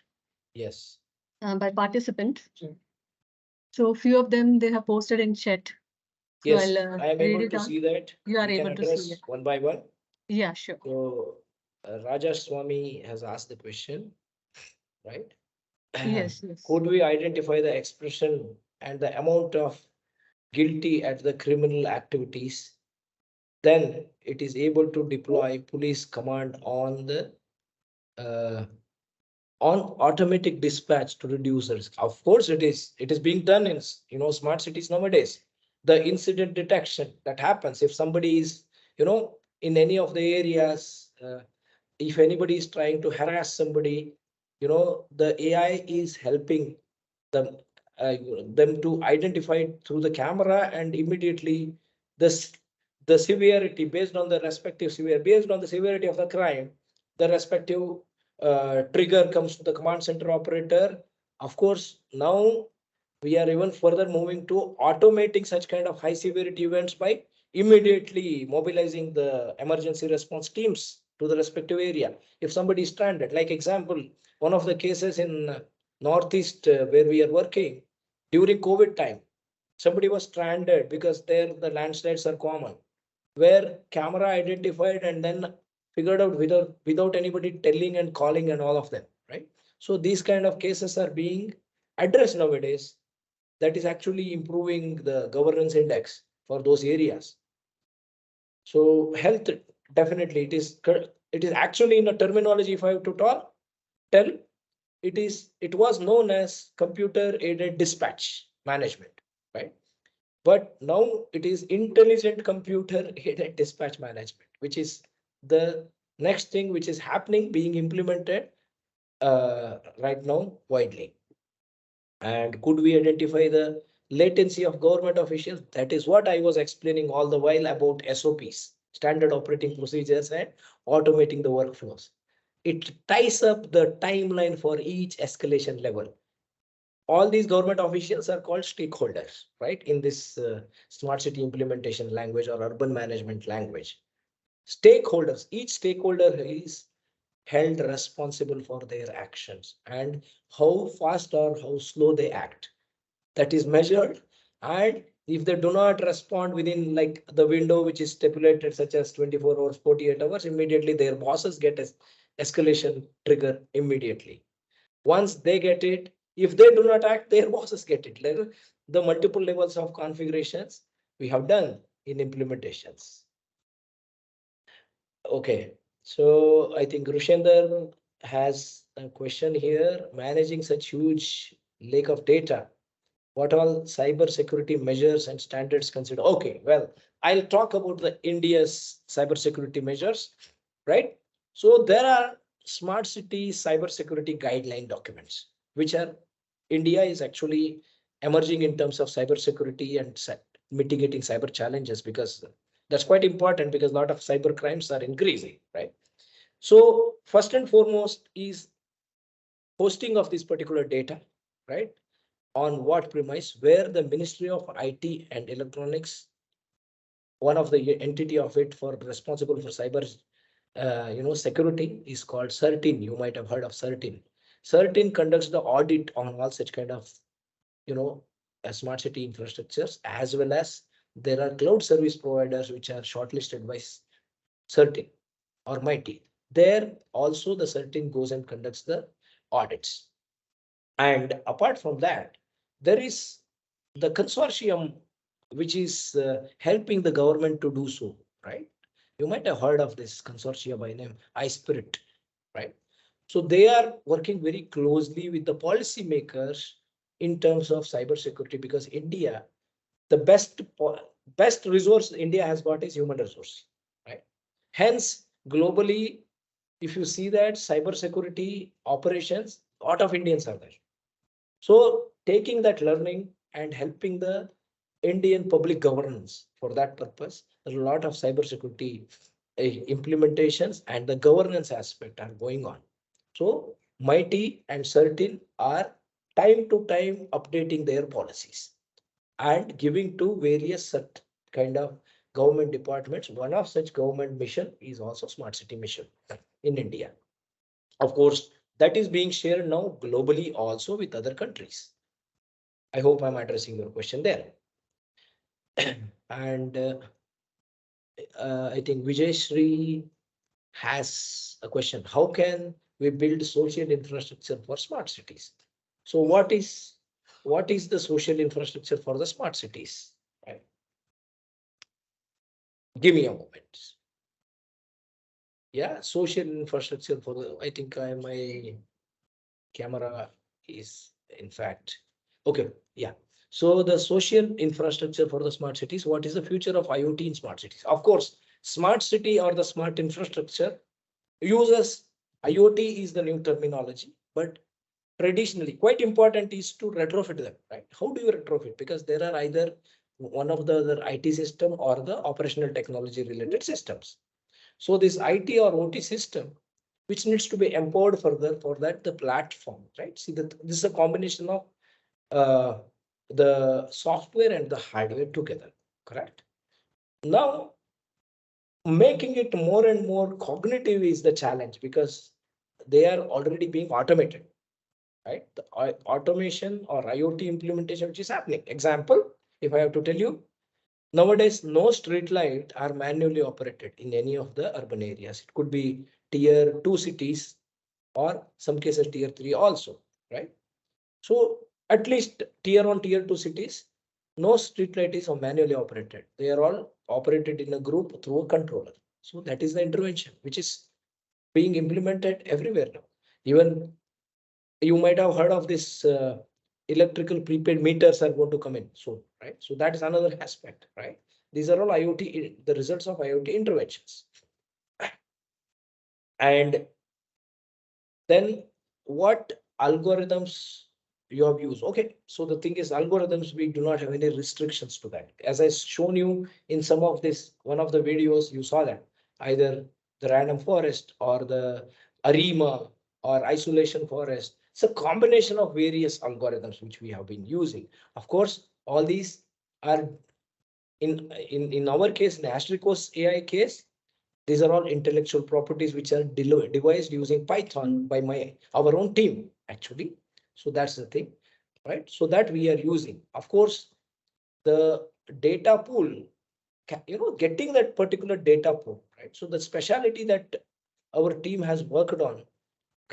Yes. By participant. So few of them they have posted in chat. So Yes, I'll I am read able it to out. see that. You are We can able to see address it. one by one. Yeah, sure. So Raja Swami has asked the question, right? Yes, yes. Could we identify the expression and the amount of guilty at the criminal activities? Then it is able to deploy police command on the on automatic dispatch to reduce the risk. Of course, it is being done in smart cities nowadays. The incident detection that happens if somebody is in any of the areas, if anybody is trying to harass somebody, the AI is helping them them to identify it through the camera, and immediately this the severity based on the respective based on the severity of the crime, the respective trigger comes to the command center operator. Of course, now we are even further moving to automating such kind of high severity events by immediately mobilizing the emergency response teams to the respective area. If somebody is stranded, like example, one of the cases in Northeast where we are working during COVID time, somebody was stranded because there the landslides are common, where camera identified and then figured out without anybody telling and calling and all of them, right? So these kind of cases are being addressed nowadays. That is actually improving the governance index for those areas. So health, definitely it is actually in a terminology, if I have to tell, it was known as computer aided dispatch management, right? But now it is intelligent computer aided dispatch management, which is the next thing which is happening, being implemented right now widely. And could we identify the latency of government officials? That is what I was explaining all the while about SOPs, standard operating procedures, and automating the workflows. It ties up the timeline for each escalation level. All these government officials are called stakeholders, right? In this smart city implementation language or urban management language. Stakeholders, each stakeholder is held responsible for their actions and how fast or how slow they act. That is measured. And if they do not respond within like the window which is stipulated, such as 24 hours, 48 hours, immediately their bosses get an escalation trigger immediately. Once they get it, if they do not act, their bosses get it. Like the multiple levels of configurations we have done in implementations. Okay, so I think Rushender has a question here. Managing such huge lake of data, what all cyber security measures and standards consider? Okay, well, I'll talk about the India's cyber security measures, right? So there are smart city cyber security guideline documents, which are India is actually emerging in terms of cyber security and mitigating cyber challenges, because that's quite important because a lot of cyber crimes are increasing, right? So first and foremost is hosting of this particular data, right? On what premise, where the Ministry of IT and Electronics, one of the entity of it for responsible for cyber security is called CERTIN. You might have heard of CERTIN. CERTIN conducts the audit on all such kind of smart city infrastructures, as well as there are cloud service providers which are shortlisted by CERTIN or MIT. There also the CERTIN goes and conducts the audits. And apart from that, there is the consortium which is helping the government to do so, right? You might have heard of this consortium by name iSpirit, right? So they are working very closely with the policymakers in terms of cybersecurity, because India, the best resource India has got is human resource, right? Hence, globally, if you see that cybersecurity operations, a lot of Indians are there. So taking that learning and helping the Indian public governance for that purpose, a lot of cybersecurity implementations and the governance aspect are going on. So MIT and CERTIN are time to time updating their policies and giving to various kind of government departments. One of such government mission is also smart city mission in India. Of course, that is being shared now globally also with other countries. I hope I'm addressing your question there. And I think Vijay Sri has a question. How can we build social infrastructure for smart cities? So what is the social infrastructure for the smart cities? Right. Give me a moment. Yeah, social infrastructure for the, I think my camera is in fact, okay. Yeah. So the social infrastructure for the smart cities, what is the future of IoT in smart cities? Of course, smart city or the smart infrastructure uses IoT is the new terminology, but traditionally quite important is to retrofit them, right? How do you retrofit? Because there are either one of the other IT system or the operational technology related systems. So this IT or OT system, which needs to be empowered further for that the platform, right? See that this is a combination of the software and the hardware together, correct? Now, making it more and more cognitive is the challenge, because they are already being automated, right? The automation or IoT implementation which is happening. Example, if I have to tell you, nowadays no street light are manually operated in any of the urban areas. It could be tier 2 cities or some cases tier 3 also, right? So at least tier 1, tier 2 cities, no street light is manually operated. They are all operated in a group through a controller. So that is the intervention which is being implemented everywhere now. Even you might have heard of this electrical prepaid meters are going to come in soon, right? So that is another aspect, right? These are all IoT, the results of IoT interventions. And then what algorithms you have used? Okay, so the thing is algorithms, we do not have any restrictions to that. As I shown you in some of this, one of the videos, you saw that either the random forest or the ARIMA or isolation forest. It's a combination of various algorithms which we have been using. Of course, all these are in our case, in Astrikos AI case, these are all intellectual properties which are devised using Python by our own team, actually. So that's the thing, right? So that we are using. Of course, the data pool, getting that particular data pool, right? So the specialty that our team has worked on,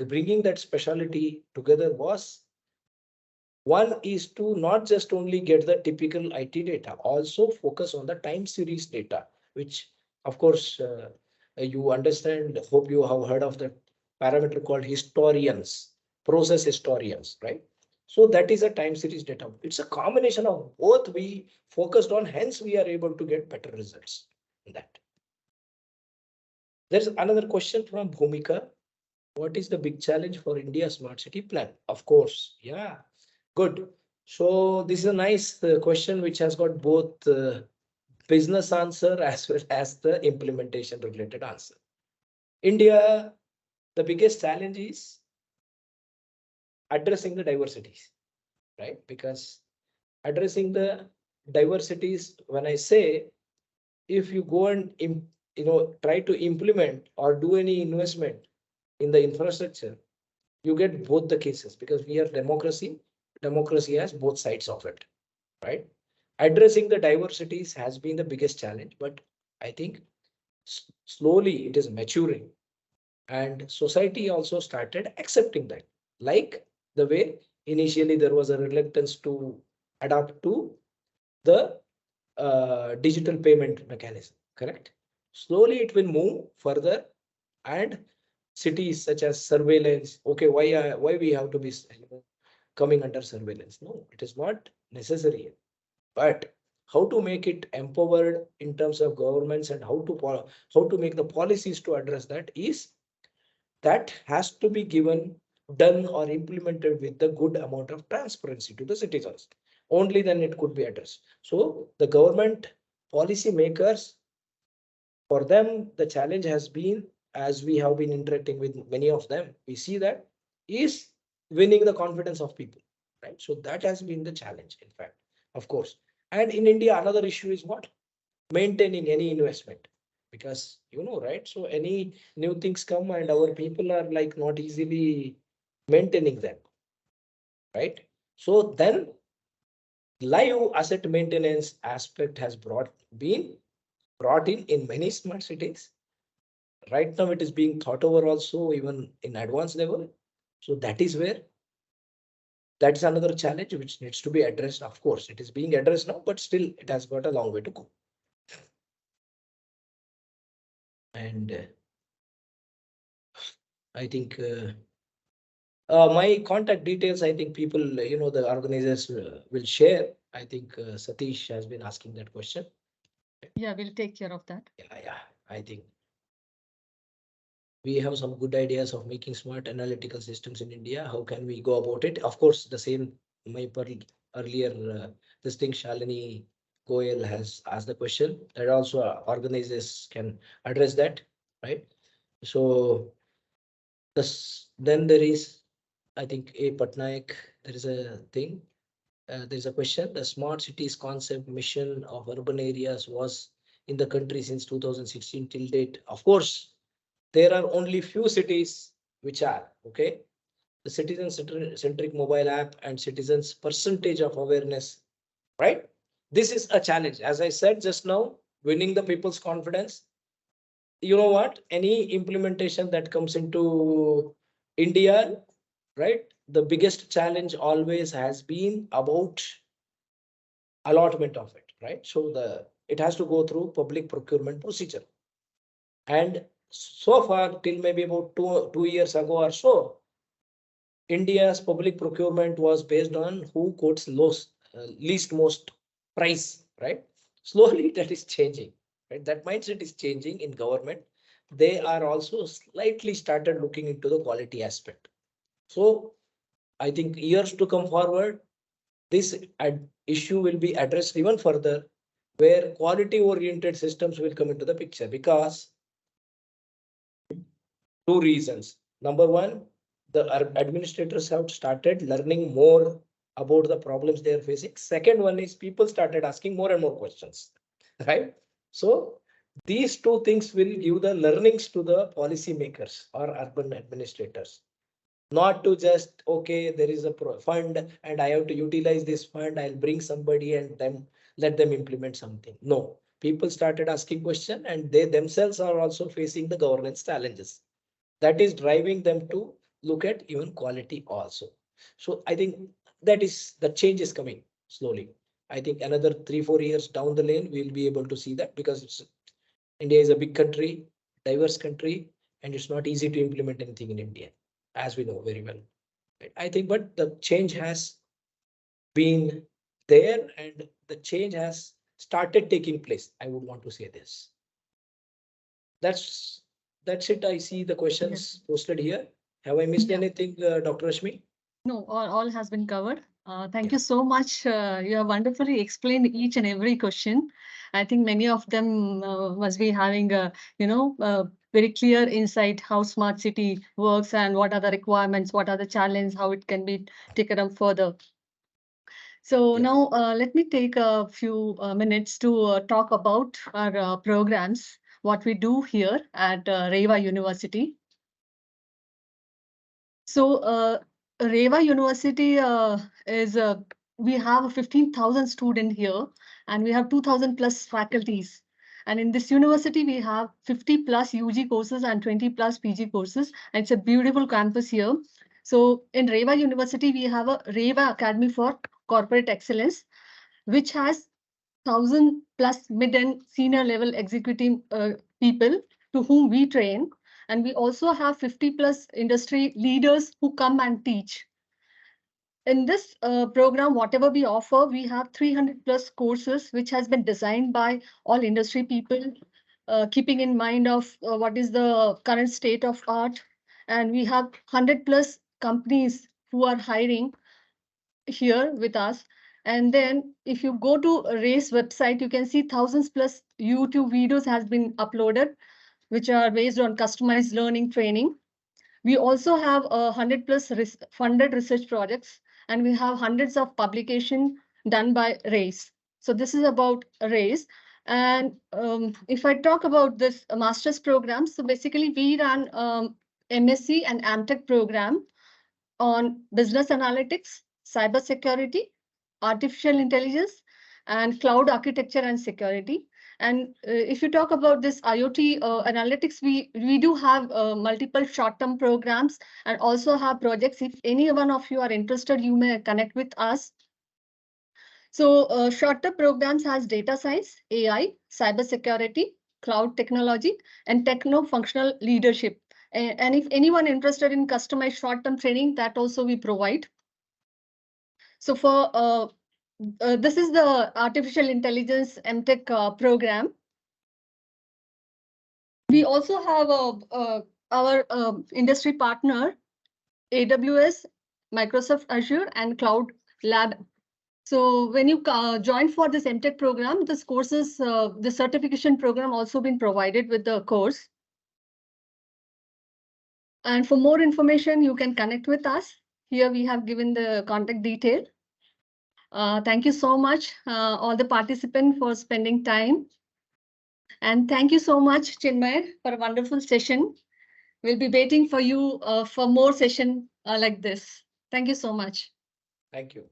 bringing that specialty together was, one is to not just only get the typical IT data, also focus on the time series data, which of course you understand, hope you have heard of the parameter called historians, process historians, right? So that is a time series data. It's a combination of both we focused on, hence we are able to get better results in that. There's another question from Bhumika. What is the big challenge for India Smart City Plan? Of course, yeah, good. So this is a nice question which has got both business answer as well as the implementation related answer. India, the biggest challenge is addressing the diversities, right? Because addressing the diversities, when I say, if you go and try to implement or do any investment in the infrastructure, you get both the cases, because we are democracy. Democracy has both sides of it, right? Addressing the diversities has been the biggest challenge, but I think slowly it is maturing, and society also started accepting that. Like the way initially there was a reluctance to adapt to the digital payment mechanism, correct? Slowly it will move further, and cities such as surveillance. Okay, why we have to be coming under surveillance? No, it is not necessary. But how to make it empowered in terms of governments, and how to make the policies to address that, is that has to be done or implemented with the good amount of transparency to the citizens. Only then it could be addressed. So the government policy makers, for them, the challenge has been, as we have been interacting with many of them, we see that is winning the confidence of people, right? So that has been the challenge, in fact, of course. And in India, another issue is what? Maintaining any investment, because right, so any new things come and our people are like not easily maintaining them, right? So then live asset maintenance aspect has been brought in many smart cities. Right now it is being thought over also, even in advanced level. So that is where, that's another challenge which needs to be addressed. Of course it is being addressed now, but still it has got a long way to go. And I think my contact details, I think people, the organizers will share. I think Satish has been asking that question. Yeah, we'll take care of that. Yeah, I think we have some good ideas of making smart analytical systems in India. How can we go about it? Of course, the same, my earlier, this thing, Shalini Goyal has asked the question, that also organizers can address that, right? So then there is, I think, A. Patnaik, there is a thing. There's a question. The smart cities concept mission of urban areas was in the country since 2016 till date. Of course, there are only few cities which are okay. The citizen-centric mobile app and citizens' percentage of awareness, right? This is a challenge. As I said just now, winning the people's confidence. You know what? Any implementation that comes into India, right? The biggest challenge always has been about allotment of it, right? So it has to go through public procurement procedure. And so far, till maybe about two years ago or so, India's public procurement was based on who quotes least most price, right? Slowly that is changing, right? That mindset is changing in government. They are also slightly started looking into the quality aspect. So I think years to come forward, this issue will be addressed even further, where quality oriented systems will come into the picture, because two reasons. Number one, the administrators have started learning more about the problems they are facing. Second one is people started asking more and more questions, right? So these two things will give the learnings to the policy makers or urban administrators. Not to just, okay, there is a fund and I have to utilize this fund, I'll bring somebody and then let them implement something. No, people started asking questions, and they themselves are also facing the governance challenges. That is driving them to look at even quality also. So I think that is the change is coming slowly. I think another 3-4 years down the lane, we'll be able to see that, because India is a big country, diverse country, and it's not easy to implement anything in India, as we know very well. I think, but the change has been there, and the change has started taking place. I would want to say this. That's that's it. I see the questions posted here. Have I missed Yeah. anything, Dr. Rashmi? No, all has been covered. Thank you so much. You have wonderfully explained each and every question. I think many of them must be having a, very clear insight how smart city works and what are the requirements, what are the challenges, how it can be taken up further. So Yeah. now let me take a few minutes to talk about our programs, what we do here at REVA University. So REVA University we have 15,000 students here and we have 2,000 plus faculties. And in this university, we have 50 plus UG courses and 20 plus PG courses. And it's a beautiful campus here. So in REVA University, we have a REVA Academy for Corporate Excellence, which has 1,000 plus mid and senior level executive people to whom we train. And we also have 50 plus industry leaders who come and teach. In this program, whatever we offer, we have 300 plus courses, which has been designed by all industry people, keeping in mind of what is the current state of art. And we have 100 plus companies who are hiring here with us. And then if you go to RACE website, you can see thousands plus YouTube videos has been uploaded, which are based on customized learning training. We also have 100 plus funded research projects, and we have hundreds of publication done by RACE. So this is about RACE. And if I talk about this master's program, so basically we run MSc and AmTech program on business analytics, cybersecurity, artificial intelligence, and cloud architecture and security. And if you talk about this IoT analytics, we do have multiple short-term programs and also have projects. If any one of you are interested, you may connect with us. So short-term programs has data science, AI, cybersecurity, cloud technology, and techno-functional leadership. And if anyone interested in customized short-term training, that also we provide. So for this is the artificial intelligence MTech program. We also have our industry partner, AWS, Microsoft Azure, and Cloud Lab. So when you join for this MTech program, this courses, the certification program also been provided with the course. And for more information, you can connect with us. Here we have given the contact detail. Thank you so much, all the participants, for spending time. And thank you so much, Chinmay, for a wonderful session. We'll be waiting for you for more session like this. Thank you so much. Thank you.